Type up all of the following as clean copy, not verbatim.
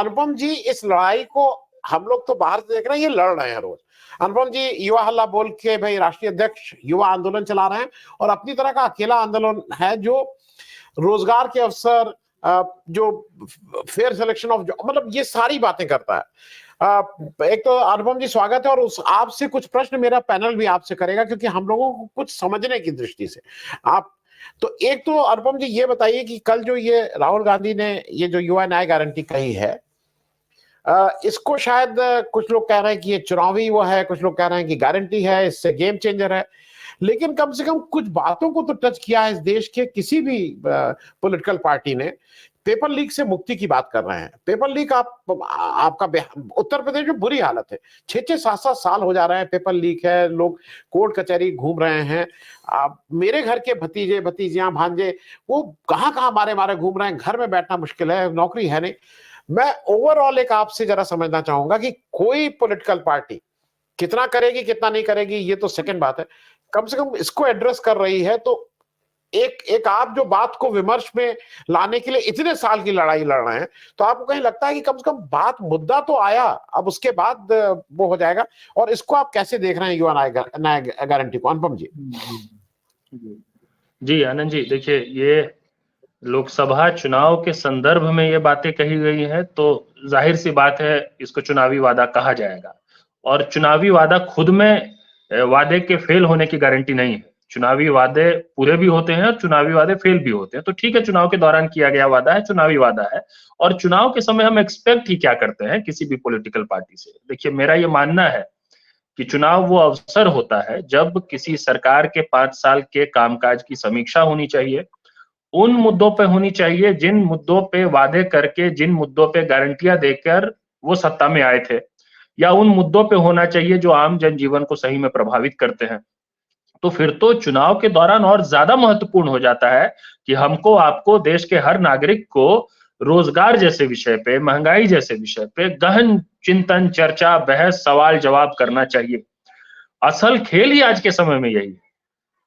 अनुपम जी, इस लड़ाई को हम लोग तो बाहर से देख रहे हैं, ये लड़ रहे हैं रोज। अनुपम जी युवा हल्ला बोल के भाई राष्ट्रीय अध्यक्ष युवा आंदोलन चला रहे हैं और अपनी तरह का अकेला आंदोलन है जो रोजगार के अवसर, जो फेयर सिलेक्शन ऑफ जॉब, मतलब ये सारी बातें करता है। एक तो अनुपम जी स्वागत है, और उस आपसे कुछ प्रश्न मेरा पैनल भी आपसे करेगा क्योंकि हम लोगों को कुछ समझने की दृष्टि से आप। तो एक तो अनुपम जी ये बताइए कि कल जो ये राहुल गांधी ने ये जो युवा न्याय गारंटी कही है, इसको शायद कुछ लोग कह रहे हैं कि ये चुनावी वो है, कुछ लोग कह रहे हैं कि गारंटी है, इससे गेम चेंजर है। लेकिन कम से कम कुछ बातों को तो टच किया है इस देश के किसी भी पॉलिटिकल पार्टी ने। पेपर लीक से मुक्ति की बात कर रहे हैं। पेपर लीक आपका उत्तर प्रदेश में बुरी हालत है, 6-6 7-7 साल हो जा रहे हैं, पेपर लीक है, लोग कोर्ट कचहरी घूम रहे हैं। मेरे घर के भतीजे भतीजियां भांजे वो कहाँ कहाँ मारे मारे घूम रहे हैं, घर में बैठना मुश्किल है, नौकरी है नहीं। मैं ओवरऑल एक आपसे जरा समझना चाहूंगा कि कोई पॉलिटिकल पार्टी कितना करेगी कितना नहीं करेगी ये तो सेकंड बात है, कम से कम इसको एड्रेस कर रही है। तो एक आप जो बात को विमर्श में लाने के लिए इतने साल की लड़ाई लड़ रहे हैं, तो आपको कहीं लगता है कि कम से कम बात मुद्दा तो आया, अब उसके बाद वो हो जाएगा? और इसको आप कैसे देख रहे हैं युवा न्याय गारंटी को, अनुपम जी? जी आनंद जी, देखिए ये लोकसभा चुनाव के संदर्भ में ये बातें कही गई है तो जाहिर सी बात है इसको चुनावी वादा कहा जाएगा। और चुनावी वादा खुद में वादे के फेल होने की गारंटी नहीं है। चुनावी वादे पूरे भी होते हैं और चुनावी वादे फेल भी होते हैं। तो ठीक है, चुनाव के दौरान किया गया वादा है, चुनावी वादा है। और चुनाव के समय हम एक्सपेक्ट ही क्या करते हैं किसी भी पॉलिटिकल पार्टी से? देखिए मेरा ये मानना है कि चुनाव वो अवसर होता है जब किसी सरकार के 5 साल के कामकाज की समीक्षा होनी चाहिए, उन मुद्दों पे होनी चाहिए जिन मुद्दों पे वादे करके, जिन मुद्दों पे गारंटियां देकर वो सत्ता में आए थे, या उन मुद्दों पे होना चाहिए जो आम जनजीवन को सही में प्रभावित करते हैं। तो फिर तो चुनाव के दौरान और ज्यादा महत्वपूर्ण हो जाता है कि हमको, आपको, देश के हर नागरिक को रोजगार जैसे विषय पे, महंगाई जैसे विषय पे गहन चिंतन, चर्चा, बहस, सवाल जवाब करना चाहिए। असल खेल ही आज के समय में यही है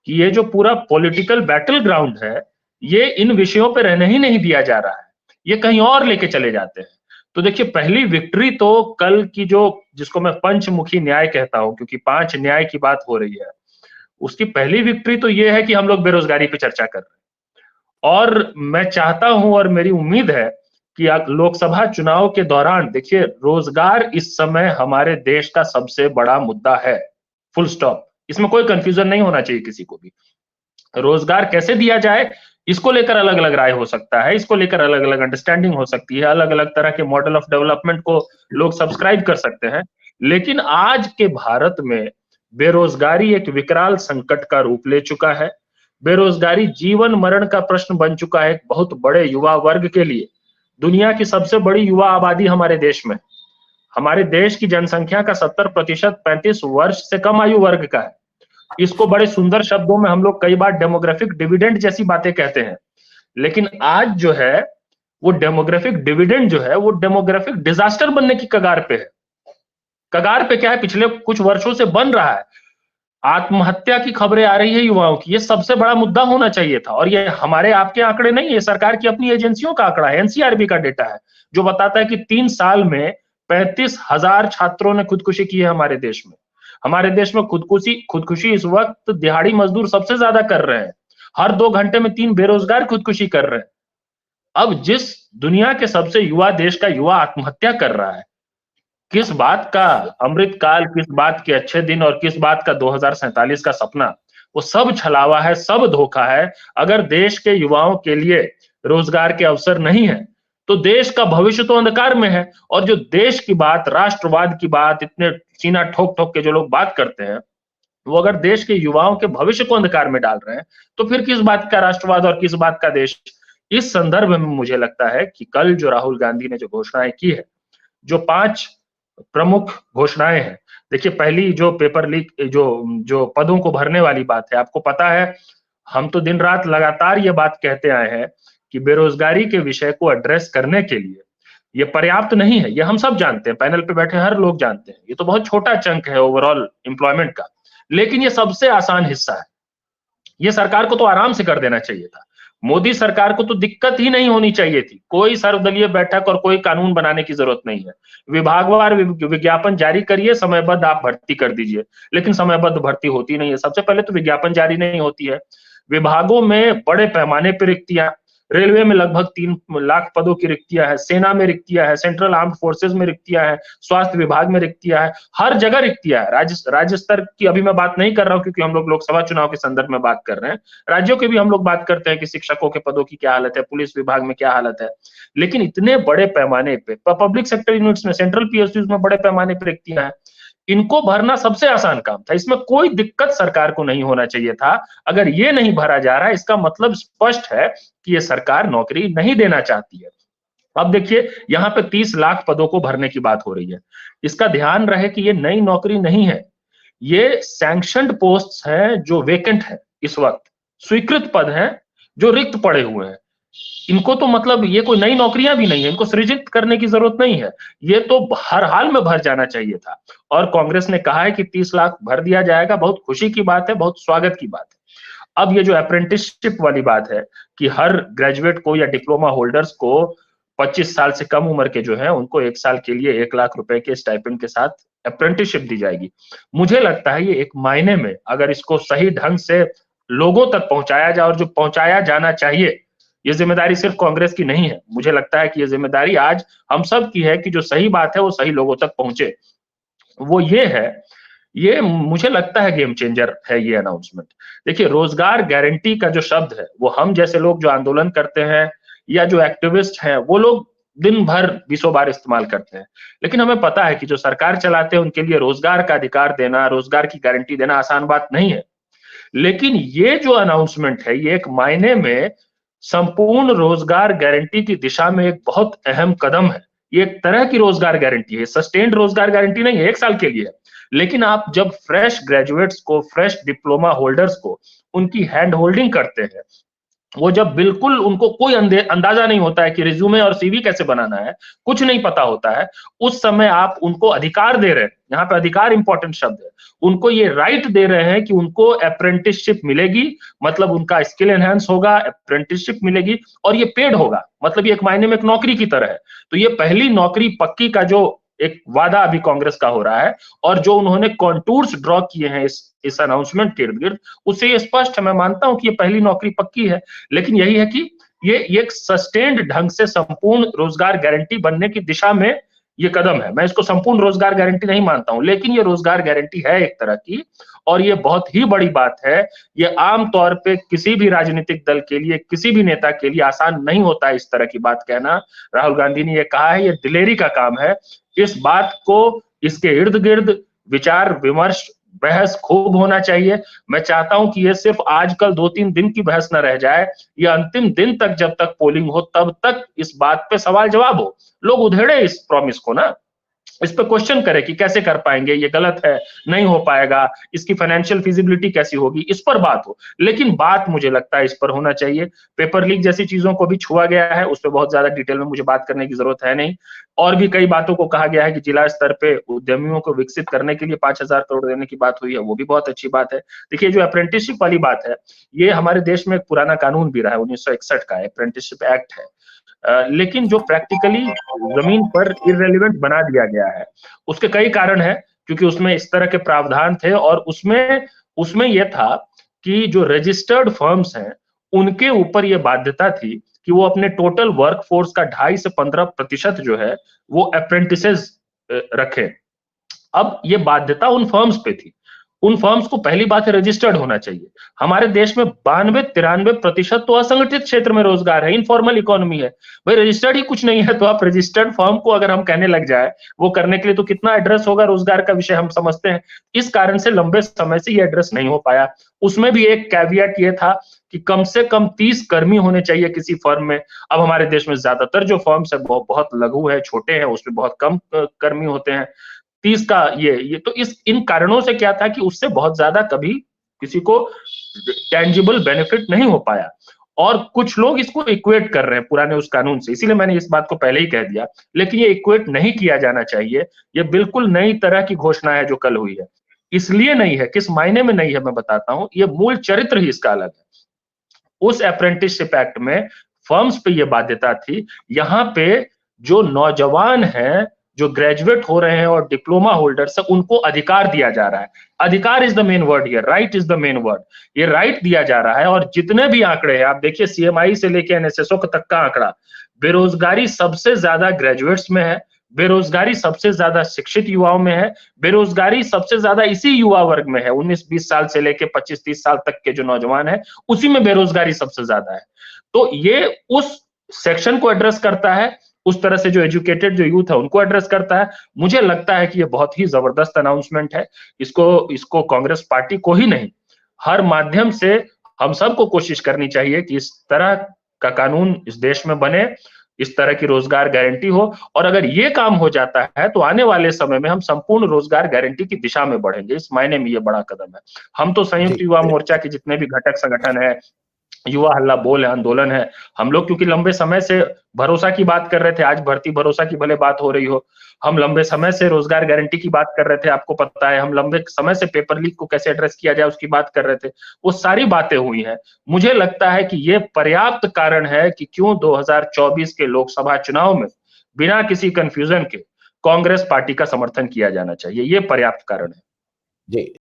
कि ये जो पूरा पॉलिटिकल बैटल ग्राउंड है, ये इन विषयों पे रहने ही नहीं दिया जा रहा है, ये कहीं और लेके चले जाते हैं। तो देखिए पहली विक्ट्री तो कल की जो, जिसको मैं पंचमुखी न्याय कहता हूं क्योंकि 5 न्याय की बात हो रही है, उसकी पहली विक्ट्री तो ये है कि हम लोग बेरोजगारी पे चर्चा कर रहे हैं। और मैं चाहता हूं और मेरी उम्मीद है कि लोकसभा चुनाव के दौरान, देखिए रोजगार इस समय हमारे देश का सबसे बड़ा मुद्दा है, फुल स्टॉप। इसमें कोई कंफ्यूजन नहीं होना चाहिए किसी को भी। रोजगार कैसे दिया जाए इसको लेकर अलग अलग राय हो सकता है, इसको लेकर अलग अलग अंडरस्टैंडिंग हो सकती है, अलग अलग तरह के मॉडल ऑफ डेवलपमेंट को लोग सब्सक्राइब कर सकते हैं। लेकिन आज के भारत में बेरोजगारी एक विकराल संकट का रूप ले चुका है। बेरोजगारी जीवन मरण का प्रश्न बन चुका है एक बहुत बड़े युवा वर्ग के लिए। दुनिया की सबसे बड़ी युवा आबादी हमारे देश में, हमारे देश की जनसंख्या का 70% 35 वर्ष से कम आयु वर्ग का है। इसको बड़े सुंदर शब्दों में हम लोग कई बार डेमोग्राफिक डिविडेंड जैसी बातें कहते हैं, लेकिन आज जो है वो डेमोग्राफिक डिविडेंड जो है वो डेमोग्राफिक डिजास्टर बनने की कगार पे है। कगार पे क्या है, पिछले कुछ वर्षों से बन रहा है। आत्महत्या की खबरें आ रही है युवाओं की, ये सबसे बड़ा मुद्दा होना चाहिए था। और ये हमारे आपके आंकड़े नहीं है, सरकार की अपनी एजेंसियों का आंकड़ा है, एनसीआरबी का डेटा है जो बताता है कि 3 साल में 35,000 छात्रों ने खुदकुशी की है हमारे देश में। हमारे देश में खुदकुशी इस वक्त दिहाड़ी मजदूर सबसे ज्यादा कर रहे हैं। हर 2 घंटे में 3 बेरोजगार खुदकुशी कर रहे हैं। अब जिस दुनिया के सबसे युवा देश का युवा आत्महत्या कर रहा है, किस बात का अमृतकाल, किस बात के अच्छे दिन और किस बात का 2047 का सपना, वो सब छलावा है, सब धोखा है। अगर देश के युवाओं के लिए रोजगार के अवसर नहीं है तो देश का भविष्य तो अंधकार में है। और जो देश की बात, राष्ट्रवाद की बात, इतने सीना ठोक ठोक के जो लोग बात करते हैं, वो अगर देश के युवाओं के भविष्य को अंधकार में डाल रहे हैं तो फिर किस बात का राष्ट्रवाद और किस बात का देश? इस संदर्भ में मुझे लगता है कि कल जो राहुल गांधी ने जो घोषणाएं की है, जो 5 प्रमुख घोषणाएं हैं। देखिए पहली जो पेपर लीक, जो पदों को भरने वाली बात है, आपको पता है हम तो दिन रात लगातार ये बात कहते आए हैं कि बेरोजगारी के विषय को एड्रेस करने के लिए ये पर्याप्त नहीं है। ये हम सब जानते हैं, पैनल पे बैठे हर लोग जानते हैं, ये तो बहुत छोटा चंक है ओवरऑल एम्प्लॉयमेंट का, लेकिन ये सबसे आसान हिस्सा है। ये सरकार को तो आराम से कर देना चाहिए था। मोदी सरकार को तो दिक्कत ही नहीं होनी चाहिए थी, कोई सर्वदलीय बैठक और कोई कानून बनाने की जरूरत नहीं है। विभागवार विज्ञापन जारी करिए, समयबद्ध आप भर्ती कर दीजिए, लेकिन समयबद्ध भर्ती होती नहीं है। सबसे पहले तो विज्ञापन जारी नहीं होती है, विभागों में बड़े पैमाने पर रिक्तियां, रेलवे में लगभग 3 लाख पदों की रिक्तियां है, सेना में रिक्तियां है, सेंट्रल आर्म्ड फोर्सेज में रिक्तियां है, स्वास्थ्य विभाग में रिक्तियां है, हर जगह रिक्तियां है। राज्य स्तर की अभी मैं बात नहीं कर रहा हूं, क्योंकि हम लोग लोकसभा चुनाव के संदर्भ में बात कर रहे हैं। राज्यों की भी हम लोग बात करते हैं कि शिक्षकों के पदों की क्या हालत है, पुलिस विभाग में क्या हालत है। लेकिन इतने बड़े पैमाने पे पब्लिक सेक्टर यूनिट्स में, सेंट्रल पीएसयूज में बड़े पैमाने पर रिक्तियां है, इनको भरना सबसे आसान काम था, इसमें कोई दिक्कत सरकार को नहीं होना चाहिए था। अगर ये नहीं भरा जा रहा है, इसका मतलब स्पष्ट है कि ये सरकार नौकरी नहीं देना चाहती है। अब देखिए, यहाँ पे 30 लाख पदों को भरने की बात हो रही है। इसका ध्यान रहे कि ये नई नौकरी नहीं है, ये सैंक्शनड पोस्ट्स हैं जो वेकेंट है, इस वक्त स्वीकृत पद हैं जो रिक्त पड़े हुए हैं। इनको तो मतलब ये कोई नई नौकरियां भी नहीं है, इनको सृजित करने की जरूरत नहीं है, ये तो हर हाल में भर जाना चाहिए था। और कांग्रेस ने कहा है कि 30 लाख भर दिया जाएगा, बहुत खुशी की बात है, बहुत स्वागत की बात है। अब ये जो अप्रेंटिसशिप वाली बात है कि हर ग्रेजुएट को या डिप्लोमा होल्डर्स को 25 साल से कम उम्र के जो है उनको 1 साल के लिए 1 लाख रुपए के स्टाइपेंड के साथ अप्रेंटिसशिप दी जाएगी। मुझे लगता है ये एक मायने में अगर इसको सही ढंग से लोगों तक पहुंचाया जाए, और जो पहुंचाया जाना चाहिए, ये जिम्मेदारी सिर्फ कांग्रेस की नहीं है, मुझे लगता है कि ये जिम्मेदारी आज हम सब की है कि जो सही बात है वो सही लोगों तक पहुंचे। वो ये है, ये मुझे लगता है गेम चेंजर है ये अनाउंसमेंट। देखिए, रोजगार गारंटी का जो शब्द है वो हम जैसे लोग जो आंदोलन करते हैं या जो एक्टिविस्ट हैं वो लोग दिन भर 20 बार इस्तेमाल करते हैं, लेकिन हमें पता है कि जो सरकार चलाते हैं उनके लिए रोजगार का अधिकार देना, रोजगार की गारंटी देना आसान बात नहीं है। लेकिन ये जो अनाउंसमेंट है ये एक मायने में संपूर्ण रोजगार गारंटी की दिशा में एक बहुत अहम कदम है। ये एक तरह की रोजगार गारंटी है, सस्टेन्ड रोजगार गारंटी नहीं है, 1 साल के लिए है। लेकिन आप जब फ्रेश ग्रेजुएट्स को, फ्रेश डिप्लोमा होल्डर्स को उनकी हैंड होल्डिंग करते हैं, वो जब बिल्कुल उनको कोई अंदाजा नहीं होता है कि रिज्यूमे और सीवी कैसे बनाना है, कुछ नहीं पता होता है, उस समय आप उनको अधिकार दे रहे हैं, यहाँ पे अधिकार इंपॉर्टेंट शब्द है, उनको ये राइट दे रहे हैं कि उनको अप्रेंटिसशिप मिलेगी, मतलब उनका स्किल एनहांस होगा, अप्रेंटिसशिप मिलेगी और ये पेड होगा, मतलब ये एक मायने में एक नौकरी की तरह है। तो ये पहली नौकरी पक्की का जो एक वादा अभी कांग्रेस का हो रहा है, और जो उन्होंने कॉन्टूर्स ड्रॉ किए हैं इस अनाउंसमेंट के इर्द गिर्द, उससे ये स्पष्ट है। मैं मानता हूं कि ये पहली नौकरी पक्की है, लेकिन यही है कि ये एक सस्टेन्ड ढंग से संपूर्ण रोजगार गारंटी बनने की दिशा में ये कदम है। मैं इसको संपूर्ण रोजगार गारंटी नहीं मानता हूं, लेकिन ये रोजगार गारंटी है एक तरह की, और ये बहुत ही बड़ी बात है। ये आम तौर पे किसी भी राजनीतिक दल के लिए, किसी भी नेता के लिए आसान नहीं होता है इस तरह की बात कहना। राहुल गांधी ने ये कहा है, ये दिलेरी का काम है। इस बात को, इसके इर्द गिर्द विचार विमर्श, बहस खूब होना चाहिए। मैं चाहता हूं कि ये सिर्फ आज कल 2-3 दिन की बहस न रह जाए, ये अंतिम दिन तक, जब तक पोलिंग हो तब तक इस बात पे सवाल जवाब हो, लोग उधेड़े इस प्रॉमिस को ना, इस पे क्वेश्चन करे कि कैसे कर पाएंगे, ये गलत है, नहीं हो पाएगा, इसकी फाइनेंशियल फिजिबिलिटी कैसी होगी, इस पर बात हो। लेकिन बात मुझे लगता है इस पर होना चाहिए। पेपर लीक जैसी चीजों को भी छुआ गया है, उस पर बहुत ज्यादा डिटेल में मुझे बात करने की जरूरत है नहीं। और भी कई बातों को कहा गया है कि जिला स्तर पे उद्यमियों को विकसित करने के लिए 5,000 करोड़ देने की बात हुई है, वो भी बहुत अच्छी बात है। देखिए, जो अप्रेंटिसशिप वाली बात है, ये हमारे देश में एक पुराना कानून भी रहा है, 1961 का अप्रेंटिसशिप एक्ट है, लेकिन जो प्रैक्टिकली जमीन पर इररेलेवेंट बना दिया गया है, उसके कई कारण हैं, क्योंकि उसमें इस तरह के प्रावधान थे, और उसमें यह था कि जो रजिस्टर्ड फर्म्स हैं उनके ऊपर यह बाध्यता थी कि वो अपने टोटल वर्कफोर्स का 2.5 से 15% जो है वो अप्रेंटिसेस रखें। अब ये बाध्यता उन फर्म्स पे थी, उन फर्म्स को पहली बात है रजिस्टर्ड होना चाहिए। हमारे देश में 92-93% तो असंगठित क्षेत्र में रोजगार है, इनफॉर्मल इकोनॉमी है। भाई रजिस्टर्ड ही कुछ नहीं है, तो आप रजिस्टर्ड फर्म को अगर हम कहने लग जाए वो करने के लिए, तो कितना एड्रेस होगा रोजगार का विषय हम समझते हैं। इस कारण से लंबे समय से ये एड्रेस नहीं हो पाया। उसमें भी एक कैवियट ये था कि कम से कम 30 कर्मी होने चाहिए किसी फर्म में। अब हमारे देश में ज्यादातर जो फर्म्स है बहुत लघु है, छोटे हैं, उसमें बहुत कम कर्मी होते हैं। 30 का ये तो इन कारणों से क्या था कि उससे बहुत ज्यादा कभी किसी को टेंजिबल बेनिफिट नहीं हो पाया, और कुछ लोग इसको इक्वेट कर रहे हैं पुराने उस कानून से, इसीलिए मैंने इस बात को पहले ही कह दिया। लेकिन ये इक्वेट नहीं किया जाना चाहिए, ये बिल्कुल नई तरह की घोषणा है जो कल हुई है। इसलिए नहीं है, किस मायने में नहीं है मैं बताता हूं, ये मूल चरित्र ही इसका अलग है। उस अप्रेंटिसशिप एक्ट में फर्म्स पे ये बाध्यता थी। यहाँ पे जो नौजवान हैं, जो ग्रेजुएट हो रहे हैं और डिप्लोमा होल्डर्स है, उनको अधिकार दिया जा रहा है। अधिकार is the main word here, right is the main word. ये राइट दिया जा रहा है। और जितने भी आंकड़े हैं, आप देखिए सीएमआई से लेके एनएसएसओ तक का आंकड़ा, बेरोजगारी सबसे ज्यादा ग्रेजुएट्स में है, बेरोजगारी सबसे ज्यादा शिक्षित युवाओं में है, बेरोजगारी सबसे ज्यादा इसी युवा वर्ग में है, 19-20 साल से लेके 25-30 साल तक के जो नौजवान है, उसी में बेरोजगारी सबसे ज्यादा है। तो ये उस सेक्शन को एड्रेस करता है, उस तरह से जो एजुकेटेड जो यूथ है उनको एड्रेस करता है। मुझे लगता है कि ये बहुत ही जबरदस्त अनाउंसमेंट है। इसको कांग्रेस पार्टी को ही नहीं, हर माध्यम से हम सबको कोशिश करनी चाहिए कि इस तरह का कानून इस देश में बने, इस तरह की रोजगार गारंटी हो। और अगर ये काम हो जाता है तो आने वाले समय में हम संपूर्ण रोजगार गारंटी की दिशा में बढ़ेंगे। इस मायने में ये बड़ा कदम है। हम तो संयुक्त युवा मोर्चा के जितने भी घटक संगठन है, युवा हल्ला बोल है, आंदोलन है, हम लोग क्योंकि लंबे समय से भरोसा की बात कर रहे थे, आज भर्ती भरोसा की भले बात हो रही हो, हम लंबे समय से रोजगार गारंटी की बात कर रहे थे, आपको पता है, हम लंबे समय से पेपर लीक को कैसे एड्रेस किया जाए उसकी बात कर रहे थे। वो सारी बातें हुई हैं। मुझे लगता है कि ये पर्याप्त कारण है कि क्यों 2024 के लोकसभा चुनाव में बिना किसी कंफ्यूजन के कांग्रेस पार्टी का समर्थन किया जाना चाहिए। ये पर्याप्त कारण है। जी।